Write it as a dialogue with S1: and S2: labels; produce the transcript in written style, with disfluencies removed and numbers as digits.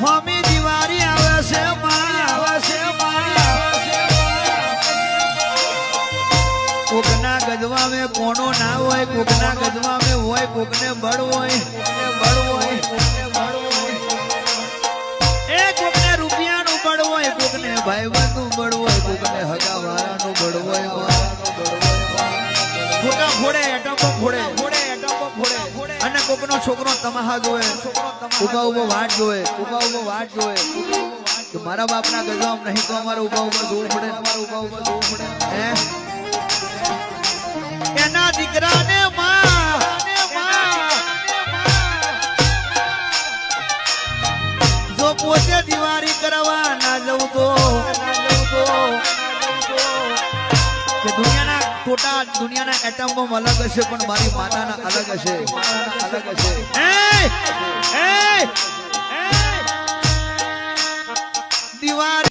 S1: હોમી દિવાળી આવે છે કોકના ગજવા મેં કોનો ના હોય, કોકના ગજવા મેં હોય, કોકને બળ હોય, એ કોકને રૂપિયાનું બળ હોય, કોકને ભાઈબંધનું બળ હોય, કોકને હગાવાળાનું બળ હોય. ફોટા ફોડે, એટમો ફોડે અને કોકનો છોકરો તમાહા જોવે, ઉભા ઉભો વાટ જોવે, કે મારા બાપના ગજવામ નહીં તો અમારે ઉભા જોવું પડે, હે એના દીકરાને જો પોતે દિવાળી કરવા ના જવું તો કે દુનિયાના એટમ બોમ્બ અલગ હશે પણ મારી માતાના અલગ હશે. દિવાળી